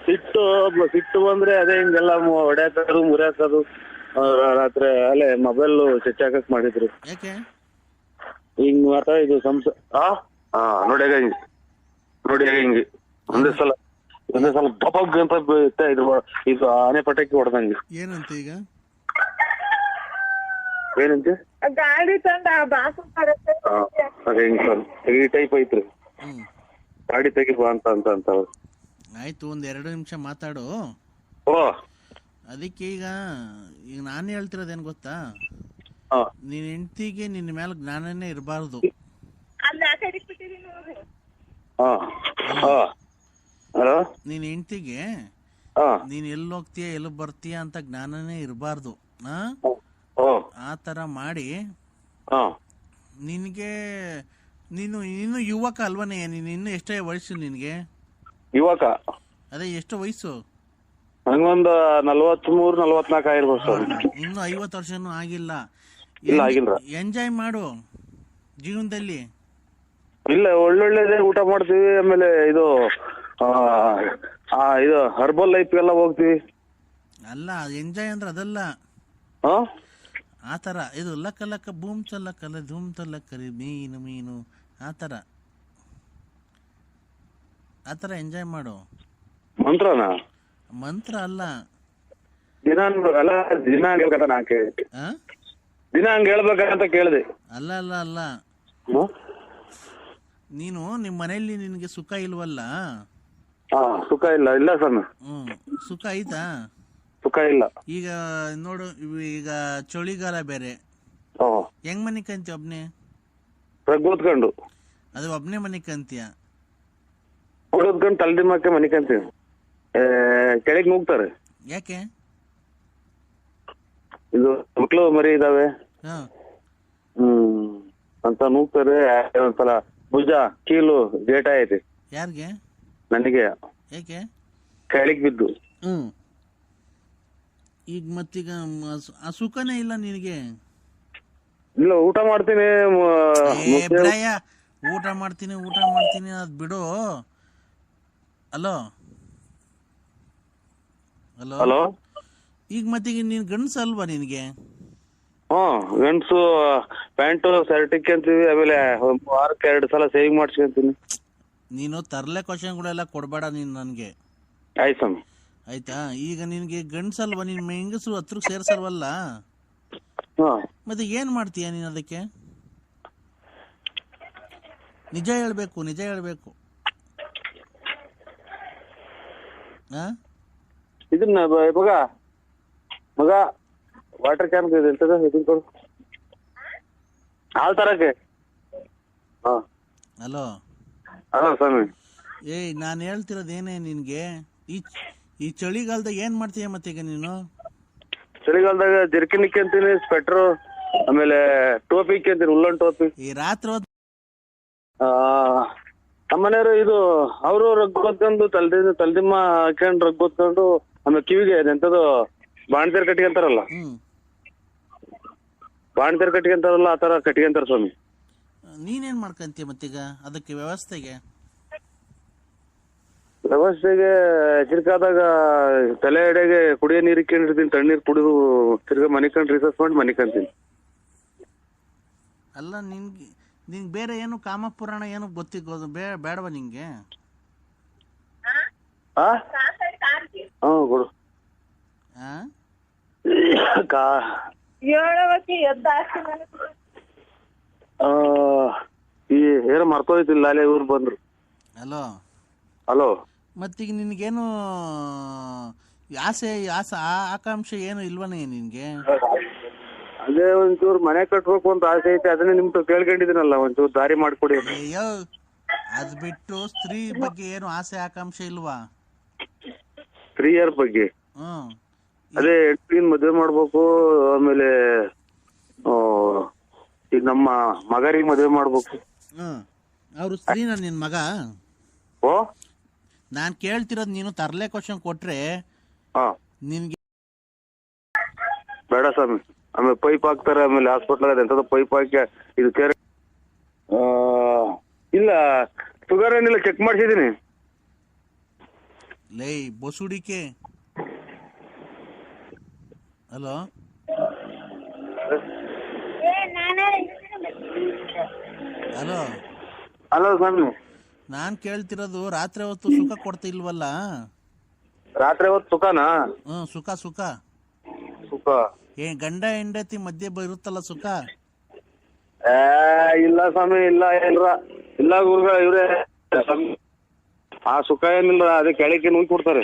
ಸಿಟ್ಟು ಬಂದ್ರೆ ಅದೇ ಹಿಂಗೆಲ್ಲ ಹೊಡ್ಯಾಕೋದು, ಮುರಿಯಾಕೋದು, ರಾತ್ರಿ ಅಲ್ಲೇ ಮೊಬೈಲ್ ಚೆಕ್ ಹಾಕಕ್ ಮಾಡಿದ್ರು. ಯಾಕೆ ಹಿಂಗ್ ಮಾತ್ರ ಇದು ಹಾ ನೋಡಿ ಹಿಂಗೆ ಒಂದೇ ಸಲ ದಬಗ್ ಅಂತ ಇದು ಆನೆ ಪಟಾಕಿ ಹೊಡೆದಂಗೆ. ಏನಂತ ಈಗ ಏನಂತೆ ಗಾಡಿ ತಂದ ಹಿಂಗ್ ಸರ್ ಈ ಟೈಪ್ ಐತ್ರಿ. ಗಾಡಿ ತೆಗಿಬಾ ಅಂತ ಆಯ್ತು, ಒಂದ್ 2 ನಿಮಿಷ ಮಾತಾಡು. ಓ ಅದಕ್ಕೆ ಈಗ ನಾನು ಹೇಳ್ತಿರೋದೇನ್ ಗೊತ್ತಾ, ನಿನ್ ಹೆಂಡತಿಗೆ ನಿನ್ನ ಮೇಲೆ ಜ್ಞಾನನೇ ಇರಬಾರ್ದು. ನಿನ್ ಹೆಂಡತಿಗೆ ನೀನ್ ಎಲ್ಲಿ ಹೋಗ್ತೀಯ ಎಲ್ಲಿ ಬರ್ತೀಯ ಅಂತ ಜ್ಞಾನನೇ ಇರಬಾರ್ದು. ಆ ತರ ಮಾಡಿ ನಿನ್ಗೆ ನೀನು ಇನ್ನು ಯುವಕ ಅಲ್ವನೇ? ನೀನು ಇನ್ನು ಎಷ್ಟೇ ವಯಸ್ಸು ನಿನ್ಗೆ? ಯುವಕ ಅದೇ ಎಷ್ಟು ವಯಸ್ಸು? ನಂಗೊಂದು 43-44 ಆಗಿರ್ಬೋದು ಸರ್. ಇನ್ನು 50 ವರ್ಷನೂ ಆಗಿಲ್ಲ. ಆಗಿಲ್ಲ. ಎಂಜಾಯ್ ಮಾಡು ಜೀವನದಲ್ಲಿ. ಇಲ್ಲ, ಒಳ್ಳೊಳ್ಳೆದೇ ಊಟ ಮಾಡ್ತೀವಿ. ಆಮೇಲೆ ಇದು ಹರ್ಬಲ್ ಲೈಫ್ ಎಲ್ಲ ಹೋಗ್ತೀವಿ. ಅಲ್ಲ, ಎಂಜಾಯ್ ಅಂದ್ರೆ ಅದಲ್ಲ. ಆತರ ಇದು ಲಕ್ಕ ಲಕ್ಕ ಬೂಮ್ ಚಲ್ಲಕ್ಕಲ್ಲ ಧೂಮ್ ಚಲ್ಲಕ್ಕರಿ ಮೀನು ಆತರ ಎಂಜಾಯ್ ಮಾಡು. ಮಂತ್ರ ಅಲ್ಲ, ದಿನ ಹಂಗ ಹೇಳ್ಬೇಕಂತ ಕೇಳಿದೆ. ಅಲ್ಲ ಅಲ್ಲ ಅಲ್ಲ ನೀನು ನಿಮ್ ಮನೆಯಲ್ಲಿ ನಿನ್ಗೆ ಸುಖ ಇಲ್ವಲ್ಲ? ಸುಖ ಇಲ್ಲ ಸರ್. ಸುಖ ಐತಾ? ಸುಖ ಇಲ್ಲ. ಈಗ ನೋಡು, ಈಗ ಚಳಿಗಾಲ ಬೇರೆ, ಹೆಂಗ್ ಮನೆ ಕಂತೀಯ? ಒಬ್ನೇ ಓದ್ಕೊಂಡು ಅದು ಒಬ್ನೇ ಮನೆ ಕಂತೀಯ? ಓದ್ಕೊಂಡು ತಲೆದಿಮ್ಮಕ್ಕೆ ಮನೆ ಕಂತೀವಿ. ಕೆಳಗೆ ನೂಗ್ತಾರೆ. ಯಾಕೆ? ಇದು ಮಕ್ಳು ಮರಿ ಇದಾವೆ ಅಂತ ನೂಗ್ತಾರೆ. ಒಂದ್ಸಲ ಭುಜ ಕೀಲು ಗೇಟ ಐತಿ. ಯಾರಿಗೆ? ನನಗೆ. ಯಾಕೆ? ಕೆಳಗ್ ಬಿದ್ದು. ಈಗ ಮತ್ತೀಗ ಆ ಸುಖನೇ ಇಲ್ಲ ನಿನಗೆ? ಇಲ್ಲ, ಊಟ ಮಾಡ್ತೀನಿ. ಊಟ ಮಾಡ್ತೀನಿ ಅದ್ ಬಿಡು. ಹಲೋ ಈಗ ಮತ್ತೀಗ ನೀನ್ ಗಂಡ್ಸ ಅಲ್ವಾ ನಿನ್ಗೆ? ಗಂಡ್ಸು. ಪ್ಯಾಂಟು ಶರ್ಟಿಕ್ ಅಂತೀವಿ. ಆಮೇಲೆ ವಾರಕ್ಕೆ 2 ಸಲ ಸೇವಿಂಗ್ ಮಾಡ್ಸ್ಕೊಂತೀನಿ. ನೀನು ತರ್ಲೆ ಕ್ವಶನ್ಗಳೆಲ್ಲ ಕೊಡ್ಬೇಡ ನೀನ್ ನನ್ಗೆ. ಆಯ್ತಾ? ಈಗ ನಿನ್ಗೆ ಗಂಡ್ಸಲ್ವಾ, ನಿನ್ ಹೆಂಗಸರು ಹತ್ರ ಸೇರ್ಸಲ್ವಲ್ಲ, ಮತ್ತೆ ಏನ್ ಮಾಡ್ತೀಯ ನೀನ್ ಅದಕ್ಕೆ? ನಿಜ ಹೇಳ್ಬೇಕು. ಇದನ್ನ ಮಗ ವಾಟರ್ ಕ್ಯಾನ್ ಕೊಡು, ಹಾಲ್ ತರಕ್ಕೆ. ಹಲೋ ಸ್ವಾಮಿ. ನಾನ್ ಹೇಳ್ತಿರೋದೇನೇ ನಿನ್ಗೆ, ಈ ಚಳಿಗಾಲದಾಗ ಏನ್ ಮಾಡ್ತೀಯ ಮತ್ತೀಗ ನೀನು? ಚಳಿಗಾಲದಾಗ ಜರ್ಕಿನ್ ಇಕ್ಕಂತೀನಿ, ಸ್ವೆಟ್ರು, ಆಮೇಲೆ ಟೋಪಿ ಇಕ್ಕಂತೀನಿ, ಉಲ್ಲನ್ ಟೋಪಿ. ಈ ರಾತ್ರಿ ನಮ್ಮನೆಯವರು ಇದು ಅವರು ರಗ್ ಹೊತ್ಕೊಂಡು ತಲೆದಿಮ್ಮ ಹಾಕೊಂಡು ರಗ್ ಹೊತ್ಕೊಂಡು, ಆಮೇಲೆ ಕಿವಿಗೆ ಎಂತದು ಬಾಣ್ತೀರ್ ಕಟ್ಕೊಂತಾರಲ್ಲ, ಆತರ ಕಟ್ಕೊಂತಾರ ಸ್ವಾಮಿ. ನೀನೇನ್ ಮಾಡ್ಕಂತೀಯ ಮತ್ತೀಗ ಅದಕ್ಕೆ ವ್ಯವಸ್ಥೆಗೆ ಚಿರ್ಕಾದಾಗ ತಲೆ ಎಡೆಗೆ ಕುಡಿಯೋ ನೀರು ಇಕ್ಕೊಂಡಿರ್ತೀನಿ. ತಣ್ಣೀರ್ ಕುಡಿದು ತಿರ್ಗಾ ಮನಿಕಂಡು ರಿಸರ್ಚ್ ಮಾಡಿ ಮನಿಕಂತೀನಿ. ಅಲ್ಲ, ನಿನ್ಗೆ ಬೇರೆ ಏನು ಕಾಮಪುರಾಣ ಏನು ಗೊತ್ತಿಗೋದು ಬೇಡವಾ ನಿಂಗೆ? ಕೊಡು. ಏನೋ ಮರ್ತೋಯ್ತಿಲ್ಲ, ಅಲ್ಲೇ ಇವ್ರು ಬಂದ್ರು. ಹಲೋ ಮತ್ತೀಗ ನಿನ್ಗೇನು ಆಕಾಂಕ್ಷೆ ಏನು ಇಲ್ವನೇ ನಿನ್ಗೆ? ಅದೇ ಒಂಚೂರು ಮನೆ ಕಟ್ಬೇಕು ಅಂತ ಆಸೆ ಐತೆ. ಅದನ್ನೇ ನಿಮ್ಗೆ ಕೇಳ್ಕೊಂಡಿದ್ದೀನಲ್ಲ, ಒಂಚೂರು ದಾರಿ ಮಾಡ್ಕೊಡಿ. ಅಯ್ಯೋ, ಅದ್ ಬಿಟ್ಟು ಸ್ತ್ರೀ ಬಗ್ಗೆ ಏನು ಆಸೆ ಆಕಾಂಕ್ಷೆ ಇಲ್ವಾ? ಸ್ತ್ರೀಯರ ಬಗ್ಗೆ ಅದೇ ಹೆಂಡತಿನ ಮದುವೆ ಮಾಡ್ಬೇಕು. ಆಮೇಲೆ ಈಗ ನಮ್ಮ ಮಗರಿಗೆ ಮದುವೆ ಮಾಡ್ಬೇಕು. ಅವ್ರು ಸ್ತ್ರೀನ ನಿನ್ ಮಗ? ನಾನ್ ಕೇಳ್ತಿರೋದ್ ನೀನು ತರ್ಲೆ ಕ್ವಶನ್ ಕೊಟ್ರೆ ನಿನ್ಗೆ ಬೇಡ ಸ್ವಾಮಿ. ಆಮೇಲೆ ಪೈಪ್ ಹಾಕ್ತಾರೆ, ಆಮೇಲೆ ಹಾಸ್ಪಿಟ್ಲ್ ಎಂತದ ಪೈಪ್ ಹಾಕಿ ಇದು ಕೇರ್ ಇಲ್ಲ, ಶುಗರ್ ಏನಿಲ್ಲ, ಚೆಕ್ ಮಾಡ್ಸಿದೀನಿ. ಲೇ ಬಸುಡಿಕೆ. ಹಲೋ ಹಲೋ ಅಲ್ಲ ಸ್ವಾಮಿ, ನಾನ್ ಕೇಳ್ತಿರೋದು ರಾತ್ರಿ ಹೊತ್ತು ಸುಖ ಕೊಡ್ತಿಲ್ವಲ್ಲ. ರಾತ್ರಿ ಹೊತ್ತು ಸುಖನಾ? ಸುಖ ಸುಖ ಸುಖ ಗಂಡ ಹೆಂಡತಿ ಮಧ್ಯೆ ಇರುತ್ತಲ್ಲ ಸುಖ. ಇಲ್ಲ ಸ್ವಾಮಿ, ಇಲ್ಲ ಗುರುಗಳ ಇವ್ರೆ, ಆ ಸುಖ ಏನಿಲ್ಲ, ಅದಕ್ಕೆ ಕೆಳಕ್ಕೆ ನುಗ್ಗಿ ಕೊಡ್ತಾರೆ.